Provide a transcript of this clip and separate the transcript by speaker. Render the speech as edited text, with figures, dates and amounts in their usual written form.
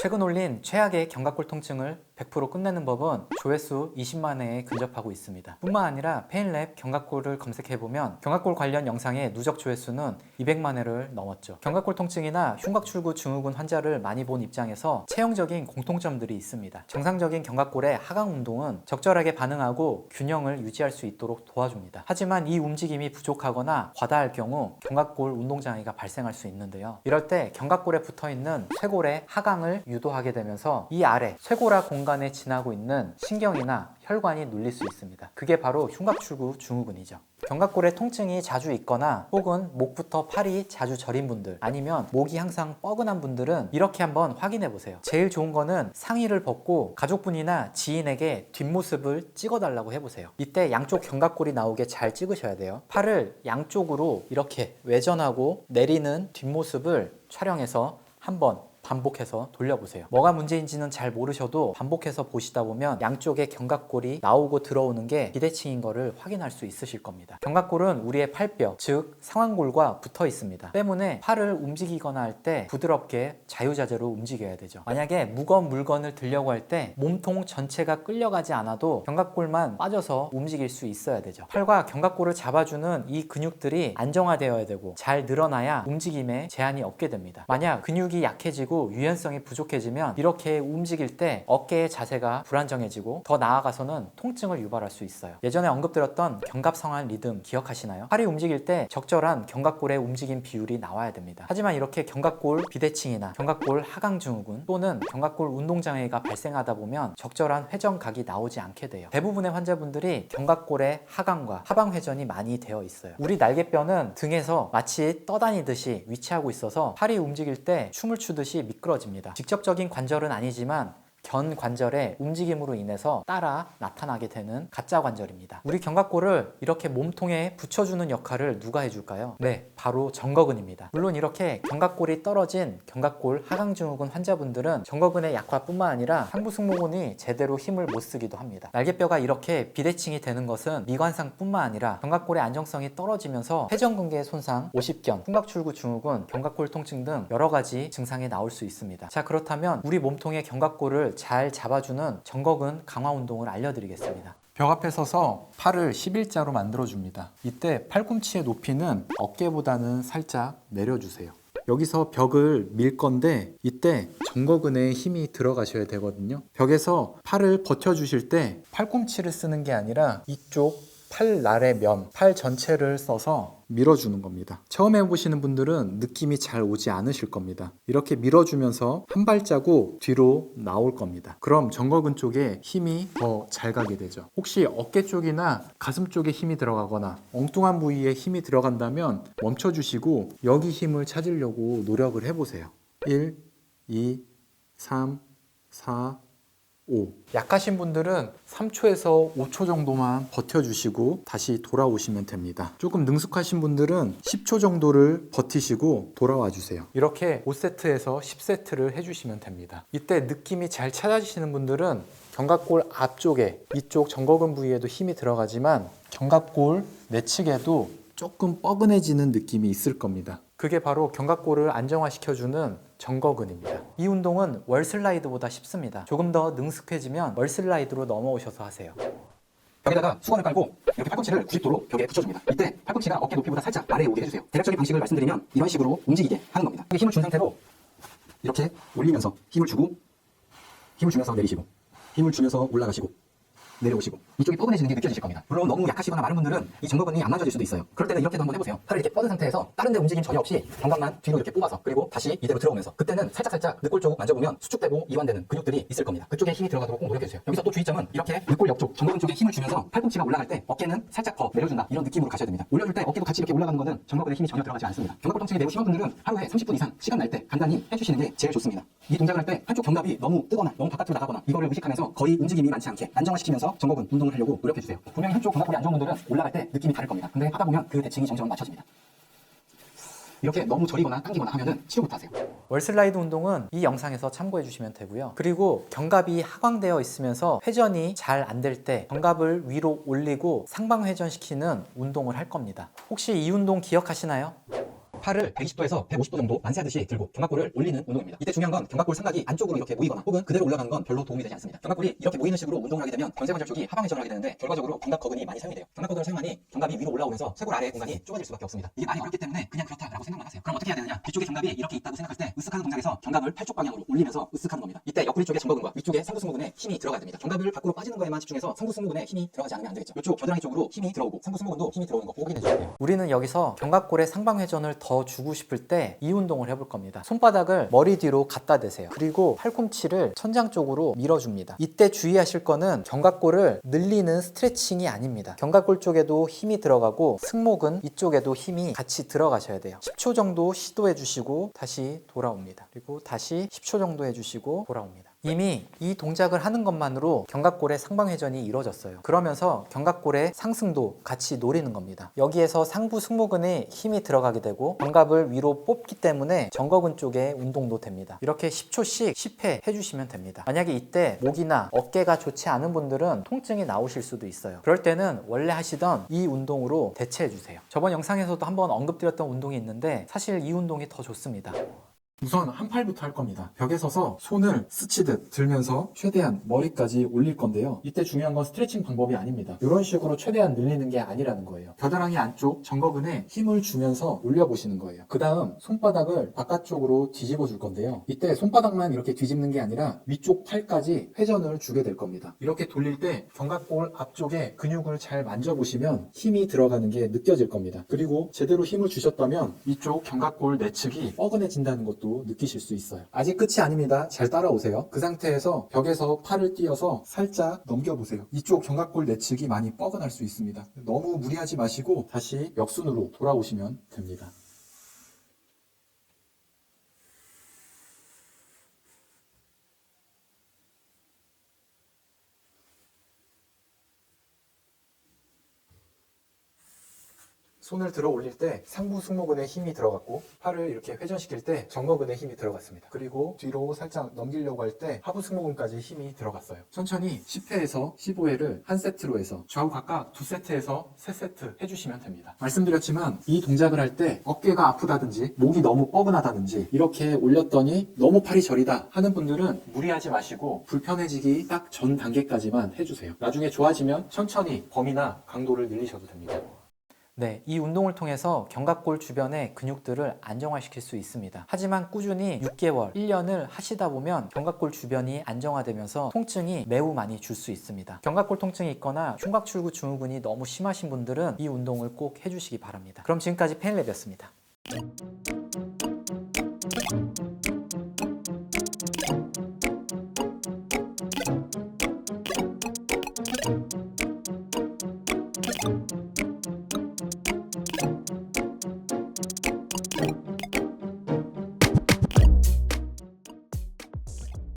Speaker 1: 최근 올린 최악의 견갑골 통증을 100% 끝내는 법은 조회수 20만 회에 근접하고 있습니다. 뿐만 아니라 페인랩 견갑골을 검색해보면 견갑골 관련 영상의 누적 조회수는 200만 회를 넘었죠. 견갑골 통증이나 흉곽출구 증후군 환자를 많이 본 입장에서 체형적인 공통점들이 있습니다. 정상적인 견갑골의 하강 운동은 적절하게 반응하고 균형을 유지할 수 있도록 도와줍니다. 하지만 이 움직임이 부족하거나 과다할 경우 견갑골 운동장애가 발생할 수 있는데요. 이럴 때 견갑골에 붙어있는 쇄골의 하강을 유도하게 되면서 이 아래 쇄골화 공간에 지나고 있는 신경이나 혈관이 눌릴 수 있습니다. 그게 바로 흉곽출구 증후군이죠. 견갑골에 통증이 자주 있거나 혹은 목부터 팔이 자주 저린 분들, 아니면 목이 항상 뻐근한 분들은 이렇게 한번 확인해 보세요. 제일 좋은 거는 상의를 벗고 가족분이나 지인에게 뒷모습을 찍어달라고 해보세요. 이때 양쪽 견갑골이 나오게 잘 찍으셔야 돼요. 팔을 양쪽으로 이렇게 외전하고 내리는 뒷모습을 촬영해서 한번 반복해서 돌려보세요. 뭐가 문제인지는 잘 모르셔도 반복해서 보시다 보면 양쪽의 견갑골이 나오고 들어오는 게 비대칭인 거를 확인할 수 있으실 겁니다. 견갑골은 우리의 팔뼈, 즉 상완골과 붙어 있습니다. 때문에 팔을 움직이거나 할 때 부드럽게 자유자재로 움직여야 되죠. 만약에 무거운 물건을 들려고 할 때 몸통 전체가 끌려가지 않아도 견갑골만 빠져서 움직일 수 있어야 되죠. 팔과 견갑골을 잡아주는 이 근육들이 안정화되어야 되고 잘 늘어나야 움직임에 제한이 없게 됩니다. 만약 근육이 약해지고 유연성이 부족해지면 이렇게 움직일 때 어깨의 자세가 불안정해지고 더 나아가서는 통증을 유발할 수 있어요. 예전에 언급드렸던 견갑상완 리듬 기억하시나요? 팔이 움직일 때 적절한 견갑골의 움직임 비율이 나와야 됩니다. 하지만 이렇게 견갑골 비대칭이나 견갑골 하강 증후군 또는 견갑골 운동장애가 발생하다 보면 적절한 회전각이 나오지 않게 돼요. 대부분의 환자분들이 견갑골의 하강과 하방 회전이 많이 되어 있어요. 우리 날개뼈는 등에서 마치 떠다니듯이 위치하고 있어서 팔이 움직일 때 춤을 추듯이 미끄러집니다. 직접적인 관절은 아니지만 견 관절의 움직임으로 인해서 따라 나타나게 되는 가짜 관절입니다. 우리 견갑골을 이렇게 몸통에 붙여주는 역할을 누가 해줄까요? 네, 바로 정거근입니다. 물론 이렇게 견갑골이 떨어진 견갑골 하강증후군 환자분들은 정거근의 약화뿐만 아니라 상부승모근이 제대로 힘을 못 쓰기도 합니다. 날개뼈가 이렇게 비대칭이 되는 것은 미관상뿐만 아니라 견갑골의 안정성이 떨어지면서 회전근개의 손상, 오십견, 흉곽출구 증후군, 견갑골 통증 등 여러 가지 증상이 나올 수 있습니다. 자, 그렇다면 우리 몸통의 견갑골을 잘 잡아주는 정거근 강화 운동을 알려드리겠습니다. 벽 앞에 서서 팔을 11자로 만들어줍니다. 이때 팔꿈치의 높이는 어깨보다는 살짝 내려주세요. 여기서 벽을 밀 건데 이때 정거근에 힘이 들어가셔야 되거든요. 벽에서 팔을 버텨주실 때 팔꿈치를 쓰는 게 아니라 이쪽 팔날의 면, 팔 전체를 써서 밀어주는 겁니다. 처음 해보시는 분들은 느낌이 잘 오지 않으실 겁니다. 이렇게 밀어주면서 한 발자국 뒤로 나올 겁니다. 그럼 정거근 쪽에 힘이 더 잘 가게 되죠. 혹시 어깨 쪽이나 가슴 쪽에 힘이 들어가거나 엉뚱한 부위에 힘이 들어간다면 멈춰주시고 여기 힘을 찾으려고 노력을 해보세요. 1, 2, 3, 4, 5. 약하신 분들은 3초에서 5초 정도만 버텨주시고 다시 돌아오시면 됩니다. 조금 능숙하신 분들은 10초 정도를 버티시고 돌아와 주세요. 이렇게 5세트에서 10세트를 해주시면 됩니다. 이때 느낌이 잘 찾아지시는 분들은 견갑골 앞쪽에 이쪽 정거근 부위에도 힘이 들어가지만 견갑골 내측에도 조금 뻐근해지는 느낌이 있을 겁니다. 그게 바로 견갑골을 안정화시켜주는 정거근입니다. 이 운동은 월슬라이드보다 쉽습니다. 조금 더 능숙해지면 월슬라이드로 넘어오셔서 하세요.
Speaker 2: 벽에다가 수건을 깔고 이렇게 팔꿈치를 90도로 벽에 붙여줍니다. 이때 팔꿈치가 어깨 높이보다 살짝 아래에 오게 해주세요. 대략적인 방식을 말씀드리면 이런 식으로 움직이게 하는 겁니다. 힘을 준 상태로 이렇게 올리면서 힘을 주면서 내리시고, 힘을 주면서 올라가시고, 내려오시고, 이쪽이 뻐근해지는 게 느껴지실 겁니다. 물론 너무 약하시거나 마른 분들은 이 정거근이 안 맞아질 수도 있어요. 그럴 때는 이렇게도 한번 해보세요. 팔을 이렇게 뻗은 상태에서 다른 데 움직임 전혀 없이 견갑만 뒤로 이렇게 뽑아서 그리고 다시 이대로 들어오면서 그때는 살짝 늑골 쪽 만져보면 수축되고 이완되는 근육들이 있을 겁니다. 그쪽에 힘이 들어가도록 꼭 노력해주세요. 여기서 또 주의점은 이렇게 늑골 옆쪽 정거근 쪽에 힘을 주면서 팔꿈치가 올라갈 때 어깨는 살짝 더 내려준다, 이런 느낌으로 가셔야 됩니다. 올려줄 때 어깨도 같이 이렇게 올라가는 거는 정거근에 힘이 전혀 들어가지 않습니다. 견갑골 통증이 매우 심한 분들은 하루에 30분 이상 시간 날 때 간단히 해주시는 게 제일 좋습니다. 이 동작을 할 때 한쪽 견갑이 너무 뜨거나 너무 바깥으로 나가거나 이거를 의식하면서 거의 움직임이 많지 않게 안정화시키면서 정거근 운동을 하려고 노력해주세요. 분명히 한쪽 견갑골이 안 좋은 분들은 올라갈 때 느낌이 다를 겁니다. 근데 하다 보면 그 대칭이 점점 맞춰집니다. 이렇게 너무 저리거나 당기거나 하면은 치료부터 하세요.
Speaker 1: 월슬라이드 운동은 이 영상에서 참고해 주시면 되고요. 그리고 견갑이 하강되어 있으면서 회전이 잘 안 될 때 견갑을 위로 올리고 상방 회전시키는 운동을 할 겁니다. 혹시 이 운동 기억하시나요?
Speaker 2: 팔을 120도에서 150도 정도 만세하듯이 들고 견갑골을 올리는 운동입니다. 이때 중요한 건 견갑골 삼각이 안쪽으로 이렇게 모이거나 혹은 그대로 올라가는 건 별로 도움이 되지 않습니다. 견갑골이 이렇게 모이는 식으로 운동을 하게 되면 견쇄관절 쪽이 하방회전을 하게 되는데 결과적으로 견갑거근이 많이 사용이 돼요. 견갑거근을 사용하니 견갑이 위로 올라오면서 쇄골 아래의 공간이 좁아질 수밖에 없습니다. 이게 말이 어렵기 때문에 그냥 그렇다라고 생각만 하세요. 그럼 어떻게 해야 되느냐? 뒤쪽에 견갑이 이렇게 있다고 생각할 때 으쓱하는 동작에서 견갑을 팔쪽 방향으로 올리면서 으쓱하는 겁니다. 이때 옆구리 쪽의 정거근과 위쪽의 상부승모근에 힘이 들어가야 됩니다. 견갑을 밖으로 빠지는 거에만 집중해서 상부승모근에 힘이 들어가지 않으면 안 되겠죠. 이쪽 겨드랑이 쪽으로 힘이 들어오고 상부승모근도 힘이 들어오는 거 확인해 주셔야 돼요.
Speaker 1: 우리는 여기서 견갑골의 상방회전을 더 주고 싶을 때 이 운동을 해볼 겁니다. 손바닥을 머리 뒤로 갖다 대세요. 그리고 팔꿈치를 천장 쪽으로 밀어줍니다. 이때 주의하실 거는 견갑골을 늘리는 스트레칭이 아닙니다. 견갑골 쪽에도 힘이 들어가고 승모근 이쪽에도 힘이 같이 들어가셔야 돼요. 10초 정도 시도해 주시고 다시 돌아옵니다. 그리고 다시 10초 정도 해주시고 돌아옵니다. 이미 이 동작을 하는 것만으로 견갑골의 상방회전이 이루어졌어요. 그러면서 견갑골의 상승도 같이 노리는 겁니다. 여기에서 상부 승모근에 힘이 들어가게 되고 견갑을 위로 뽑기 때문에 정거근 쪽에 운동도 됩니다. 이렇게 10초씩 10회 해주시면 됩니다. 만약에 이때 목이나 어깨가 좋지 않은 분들은 통증이 나오실 수도 있어요. 그럴 때는 원래 하시던 이 운동으로 대체해주세요. 저번 영상에서도 한번 언급드렸던 운동이 있는데 사실 이 운동이 더 좋습니다.
Speaker 3: 우선 한 팔부터 할 겁니다. 벽에 서서 손을 스치듯 들면서 최대한 머리까지 올릴 건데요. 이때 중요한 건 스트레칭 방법이 아닙니다. 이런 식으로 최대한 늘리는 게 아니라는 거예요. 겨드랑이 안쪽 정거근에 힘을 주면서 올려보시는 거예요. 그 다음 손바닥을 바깥쪽으로 뒤집어 줄 건데요. 이때 손바닥만 이렇게 뒤집는 게 아니라 위쪽 팔까지 회전을 주게 될 겁니다. 이렇게 돌릴 때 견갑골 앞쪽에 근육을 잘 만져보시면 힘이 들어가는 게 느껴질 겁니다. 그리고 제대로 힘을 주셨다면 이쪽 견갑골 내측이 뻐근해진다는 것도 느끼실 수 있어요. 아직 끝이 아닙니다. 잘 따라오세요. 그 상태에서 벽에서 팔을 띄어서 살짝 넘겨보세요. 이쪽 견갑골 내측이 많이 뻐근할 수 있습니다. 너무 무리하지 마시고 다시 역순으로 돌아오시면 됩니다. 손을 들어 올릴 때 상부 승모근에 힘이 들어갔고 팔을 이렇게 회전시킬 때 정거근에 힘이 들어갔습니다. 그리고 뒤로 살짝 넘기려고 할 때 하부 승모근까지 힘이 들어갔어요. 천천히 10회에서 15회를 한 세트로 해서 좌우 각각 2세트에서 3세트 해주시면 됩니다. 말씀드렸지만 이 동작을 할 때 어깨가 아프다든지 목이 너무 뻐근하다든지 이렇게 올렸더니 너무 팔이 저리다 하는 분들은 무리하지 마시고 불편해지기 딱 전 단계까지만 해주세요. 나중에 좋아지면 천천히 범위나 강도를 늘리셔도 됩니다.
Speaker 1: 네, 이 운동을 통해서 견갑골 주변의 근육들을 안정화시킬 수 있습니다. 하지만 꾸준히 6개월, 1년을 하시다 보면 견갑골 주변이 안정화되면서 통증이 매우 많이 줄 수 있습니다. 견갑골 통증이 있거나 흉곽출구 증후군이 너무 심하신 분들은 이 운동을 꼭 해주시기 바랍니다. 그럼 지금까지 페인랩이었습니다.